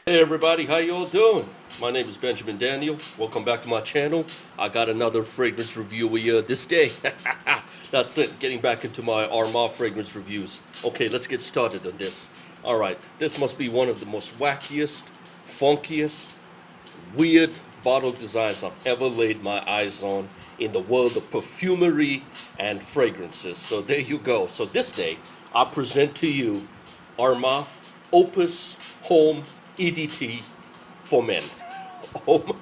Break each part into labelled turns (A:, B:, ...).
A: Hey everybody, how you all doing? My name is Benjamin Daniel. Welcome back to my channel. I got another fragrance review this day. That's it, getting back into my Armaf fragrance reviews. Okay, let's get started on this. Alright, this must be one of the most wackiest, funkiest, weird bottle designs I've ever laid my eyes on in the world of perfumery and fragrances. So there you go. So this day, I present to you Armaf Opus Homme EDT for men. Homme.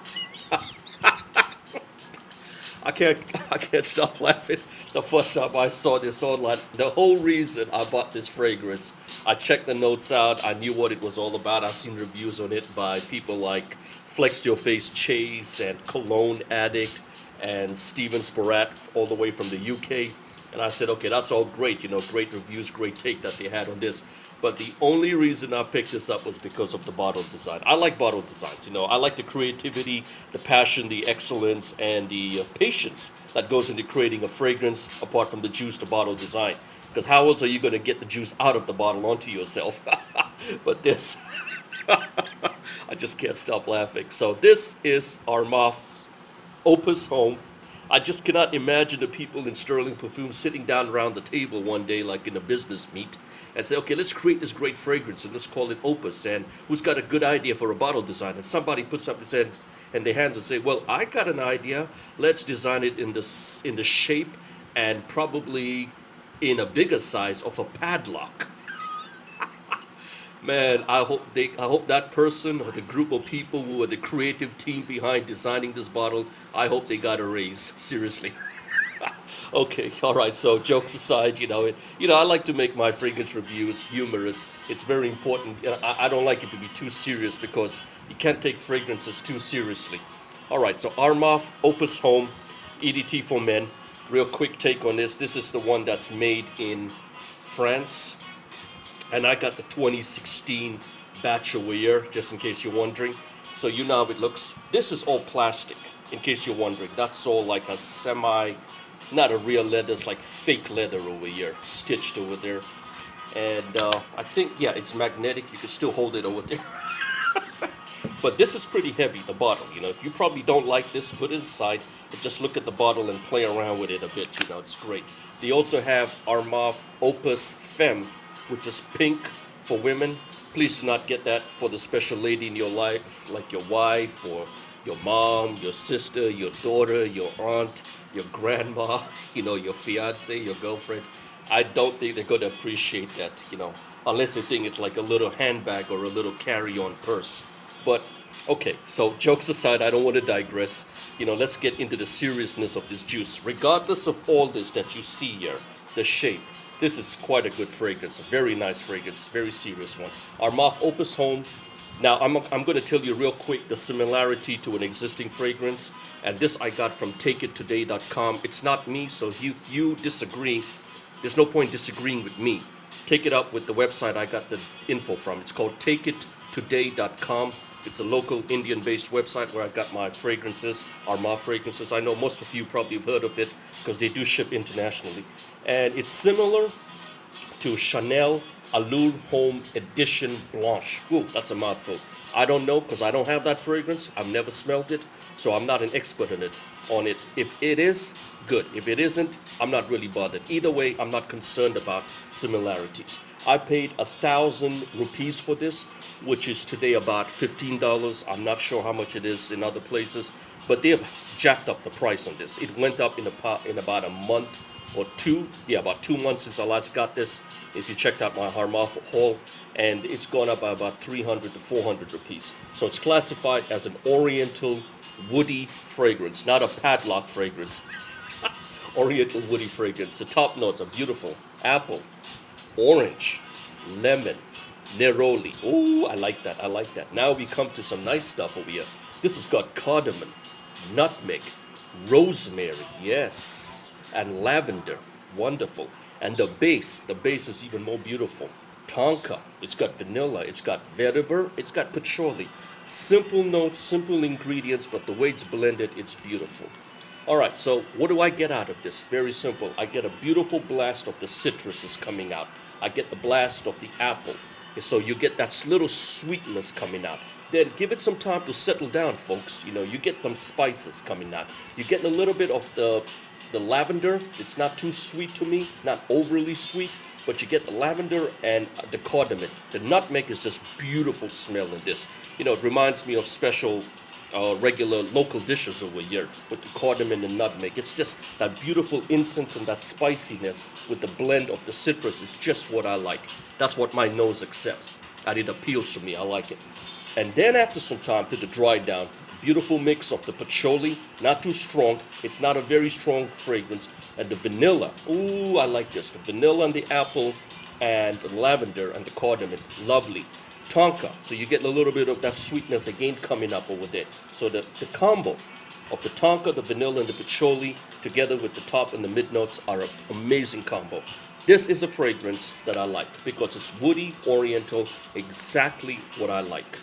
A: I can't stop laughing. The first time I saw this online, the whole reason I bought this fragrance, I checked the notes out. I knew what it was all about. I seen reviews on it by people like Flex Your Face Chase and Cologne Addict and Steven Sporat all the way from the UK. And I said, okay, that's all great, great reviews, great take that they had on this. But the only reason I picked this up was because of the bottle design. I like bottle designs, I like the creativity, the passion, the excellence, and the patience that goes into creating a fragrance apart from the juice to bottle design. Because how else are you going to get the juice out of the bottle onto yourself? But this, I just can't stop laughing. So this is Armaf's Opus Homme. I just cannot imagine the people in Sterling Perfume sitting down around the table one day, like in a business meet, and say, okay, let's create this great fragrance and let's call it Opus. And who's got a good idea for a bottle design? And somebody puts up his hands and their hands and say, well, I got an idea. Let's design it in the shape and probably in a bigger size of a padlock. Man, I hope that person or the group of people who are the creative team behind designing this bottle, I hope they got a raise. Seriously. Okay, all right. So jokes aside, I like to make my fragrance reviews humorous. It's very important. I don't like it to be too serious because you can't take fragrances too seriously. All right. So Armaf Opus Homme EDT for Men. Real quick take on this. This is the one that's made in France, and I got the 2016 batch of year, just in case you're wondering. So you know how it looks. This is all plastic, in case you're wondering. That's all like a semi, not a real leather, it's like fake leather over here, stitched over there. And I think, yeah, it's magnetic. You can still hold it over there. But this is pretty heavy, the bottle. If you probably don't like this, put it aside and just look at the bottle and play around with it a bit. It's great. They also have Armaf Opus Femme, which is pink for women. Please do not get that for the special lady in your life, like your wife or your mom, your sister, your daughter, your aunt, your grandma, your fiance, your girlfriend. I don't think they're going to appreciate that, unless they think it's like a little handbag or a little carry-on purse. But okay, so jokes aside, I don't want to digress. Let's get into the seriousness of this juice. Regardless of all this that you see here, the shape, this is quite a good fragrance, a very nice fragrance, very serious one. Armaf Opus Homme. Now, I'm going to tell you real quick the similarity to an existing fragrance, and this I got from takeittoday.com. It's not me, so if you disagree, there's no point disagreeing with me. Take it up with the website I got the info from. It's called takeittoday.com. It's a local Indian-based website where I got my fragrances, Armaf fragrances. I know most of you probably have heard of it because they do ship internationally. And it's similar to Chanel Allure Homme Edition Blanche. Ooh, that's a mouthful. I don't know because I don't have that fragrance. I've never smelled it, so I'm not an expert on it. If it is, good. If it isn't, I'm not really bothered. Either way, I'm not concerned about similarities. I paid 1,000 rupees for this, which is today about $15. I'm not sure how much it is in other places, but they have jacked up the price on this. It went up in about a month or two. Yeah, about 2 months since I last got this. If you checked out my Armaf haul, and it's gone up by about 300 to 400 rupees. So it's classified as an oriental woody fragrance, not a padlock fragrance. Oriental woody fragrance. The top notes are beautiful: apple, orange, lemon, neroli. Oh, I like that. I like that. Now we come to some nice stuff over here. This has got cardamom, nutmeg, rosemary, yes, and lavender. Wonderful. And the base is even more beautiful. Tonka. It's got vanilla. It's got vetiver. It's got patchouli. Simple notes, simple ingredients, but the way it's blended, it's beautiful. All right, so what do I get out of this? Very simple. I get a beautiful blast of the citruses coming out. I get the blast of the apple, So you get that little sweetness coming out. Then give it some time to settle down, folks. You know, you get them spices coming out. You get a little bit of the lavender. It's not too sweet to me, not overly sweet, but you get the lavender and the cardamom. The nutmeg is just beautiful smell in this. You know, it reminds me of special regular local dishes over here with the cardamom and nutmeg. It's just that beautiful incense and that spiciness with the blend of the citrus is just what I like. That's what my nose accepts, and it appeals to me. I like it. And then after some time to the dry down, beautiful mix of the patchouli, not too strong. It's not a very strong fragrance. And the vanilla. Ooh, I like this. The vanilla and the apple and the lavender and the cardamom. Lovely. Tonka. So you get a little bit of that sweetness again coming up over there. So the combo of the tonka, the vanilla, and the patchouli together with the top and the mid notes are an amazing combo. This is a fragrance that I like because it's woody, oriental, exactly what I like.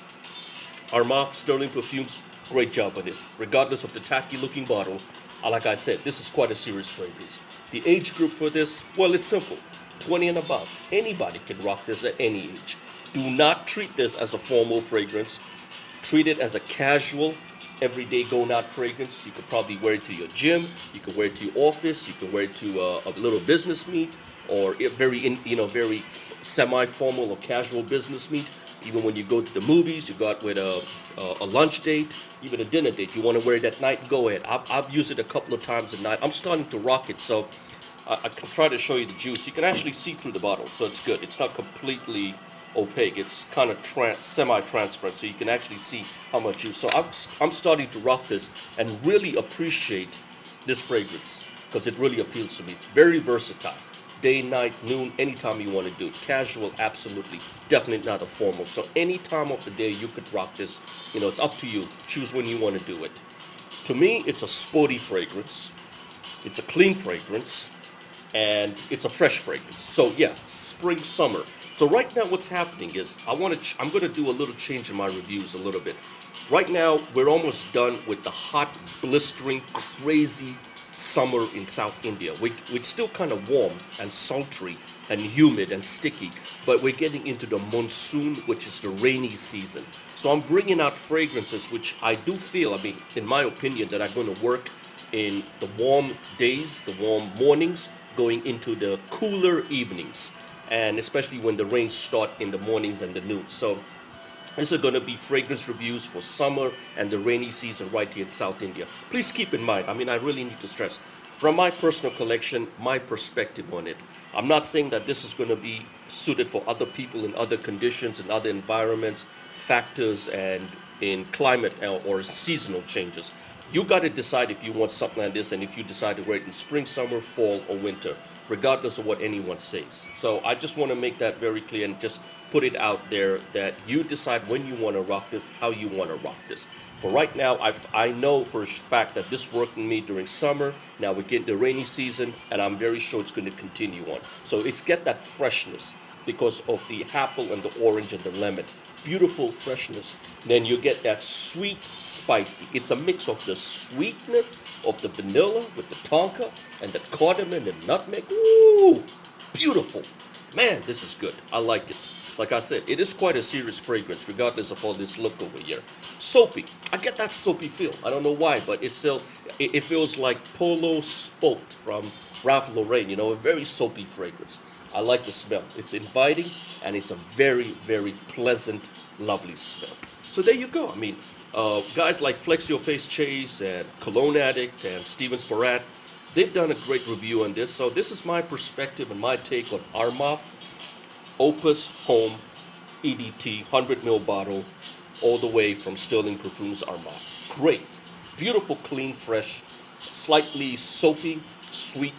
A: Armaf Sterling Perfumes, great job on this. Regardless of the tacky looking bottle, like I said, this is quite a serious fragrance. The age group for this, well, it's simple. 20 and above. Anybody can rock this at any age. Do not treat this as a formal fragrance. Treat it as a casual, everyday going out fragrance. You could probably wear it to your gym. You could wear it to your office. You could wear it to a little business meet, or very semi-formal or casual business meet. Even when you go to the movies, you go out with a lunch date, even a dinner date. You want to wear it at night, go ahead. I've used it a couple of times at night. I'm starting to rock it, so I can try to show you the juice. You can actually see through the bottle, so it's good. It's not completely opaque. It's kind of semi-transparent, so you can actually see how much juice. So I'm starting to rock this and really appreciate this fragrance because it really appeals to me. It's very versatile. Day, night, noon, anytime you want to do it. Casual, absolutely. Definitely not a formal. So any time of the day you could rock this. You know, it's up to you. Choose when you want to do it. To me, it's a sporty fragrance. It's a clean fragrance. And it's a fresh fragrance. So yeah, spring, summer. So right now what's happening is I'm going to do a little change in my reviews a little bit. Right now, we're almost done with the hot, blistering, crazy summer in South India. It's still kind of warm and sultry and humid and sticky, but we're getting into the monsoon, which is the rainy season. So I'm bringing out fragrances which I do feel, in my opinion, that are going to work in the warm days, the warm mornings, going into the cooler evenings, and especially when the rains start in the mornings and the noon. So these are going to be fragrance reviews for summer and the rainy season right here in South India. Please keep in mind, I really need to stress, from my personal collection, my perspective on it. I'm not saying that this is going to be suited for other people in other conditions, in other environments, factors, and in climate or seasonal changes. You got to decide if you want something like this and if you decide to wear it in spring, summer, fall, or winter, regardless of what anyone says. So I just want to make that very clear and just put it out there that you decide when you want to rock this, how you want to rock this. For right now, I know for a fact that this worked in me during summer. Now we get the rainy season, and I'm very sure it's going to continue on. So it's get that freshness because of the apple and the orange and the lemon. Beautiful freshness. Then you get that sweet, spicy. It's a mix of the sweetness of the vanilla with the tonka and the cardamom and nutmeg. Ooh, beautiful. Man, this is good. I like it. Like I said, it is quite a serious fragrance, regardless of all this look over here. Soapy. I get that soapy feel. I don't know why, but it feels like Polo Sport from Ralph Lauren. A very soapy fragrance. I like the smell. It's inviting, and it's a very, very pleasant, lovely smell. So there you go. Guys like Flex Your Face Chase and Cologne Addict and Steven Sparat, they've done a great review on this. So this is my perspective and my take on Armaf, Opus, Homme, EDT, 100 ml bottle, all the way from Sterling Perfumes Armaf. Great. Beautiful, clean, fresh, slightly soapy, sweet,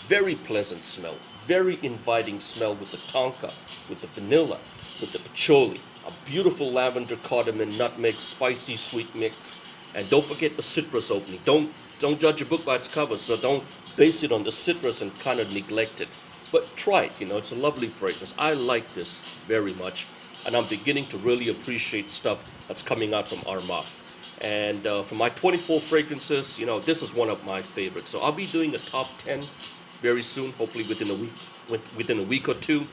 A: very pleasant smell. Very inviting smell with the tonka, with the vanilla, with the patchouli. A beautiful lavender, cardamom, nutmeg, spicy sweet mix. And don't forget the citrus opening. Don't judge a book by its cover, so don't base it on the citrus and kind of neglect it. But try it, it's a lovely fragrance. I like this very much. And I'm beginning to really appreciate stuff that's coming out from Armaf. And for my 24 fragrances, this is one of my favorites. So I'll be doing a top 10 very soon, hopefully within a week or two.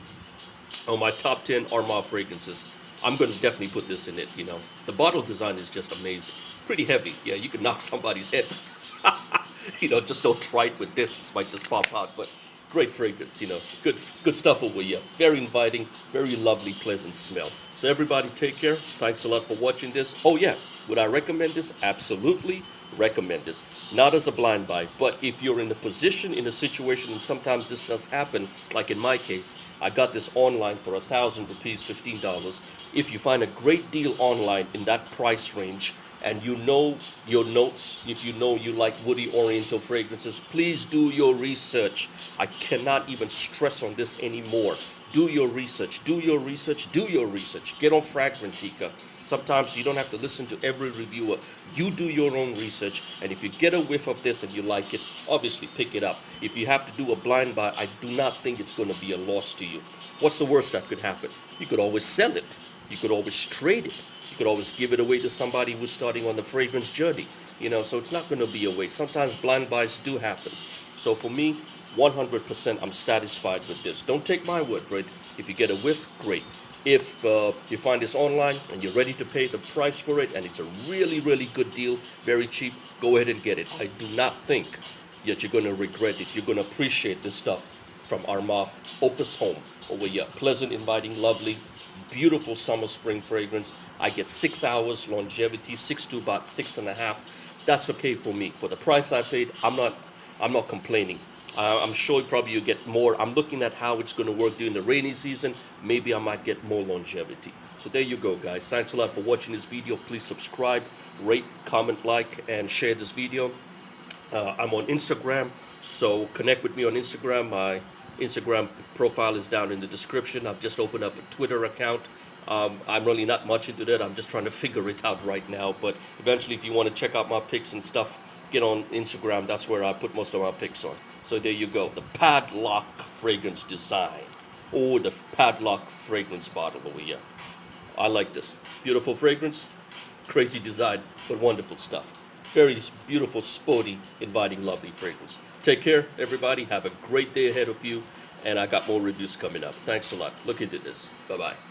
A: on my top 10 Armaf fragrances. I'm going to definitely put this in it, you know. The bottle design is just amazing. Pretty heavy. Yeah, you can knock somebody's head with this. You know, just don't try it with this. This might just pop out, but great fragrance, you know. Good stuff over here. Very inviting, very lovely, pleasant smell. So everybody take care. Thanks a lot for watching this. Oh yeah, would I recommend this? Absolutely recommend this. Not as a blind buy, but if you're in a position, in a situation, and sometimes this does happen, like in my case, I got this online for 1,000 rupees, $15. If you find a great deal online in that price range, and you know your notes, if you know you like woody oriental fragrances, please do your research. I cannot even stress on this anymore. Do your research, do your research, do your research. Get on Fragrantica. Sometimes you don't have to listen to every reviewer. You do your own research, and if you get a whiff of this and you like it, obviously pick it up. If you have to do a blind buy, I do not think it's going to be a loss to you. What's the worst that could happen? You could always sell it. You could always trade it. You could always give it away to somebody who's starting on the fragrance journey. You know, so it's not going to be a waste. Sometimes blind buys do happen. So for me, 100% I'm satisfied with this. Don't take my word for it. If you get a whiff, great. If you find this online and you're ready to pay the price for it and it's a really, really good deal, very cheap, go ahead and get it. I do not think that you're going to regret it. You're going to appreciate this stuff from Armaf Opus Homme over here. Pleasant, inviting, lovely, beautiful summer spring fragrance. I get 6 hours longevity, 6 to about 6.5. That's okay for me. For the price I paid, I'm not complaining. I'm sure probably you get more. I'm looking at how it's going to work during the rainy season. Maybe I might get more longevity. So there you go, guys. Thanks a lot for watching this video. Please subscribe, rate, comment, like, and share this video. I'm on Instagram, so connect with me on Instagram. My Instagram profile is down in the description. I've just opened up a Twitter account. I'm really not much into that. I'm just trying to figure it out right now. But eventually, if you want to check out my pics and stuff, get on Instagram. That's where I put most of my pics on. So there you go. The padlock fragrance design. Oh, the padlock fragrance bottle over here. I like this. Beautiful fragrance, crazy design, but wonderful stuff. Very beautiful, sporty, inviting, lovely fragrance. Take care, everybody. Have a great day ahead of you. And I got more reviews coming up. Thanks a lot. Look into this. Bye-bye.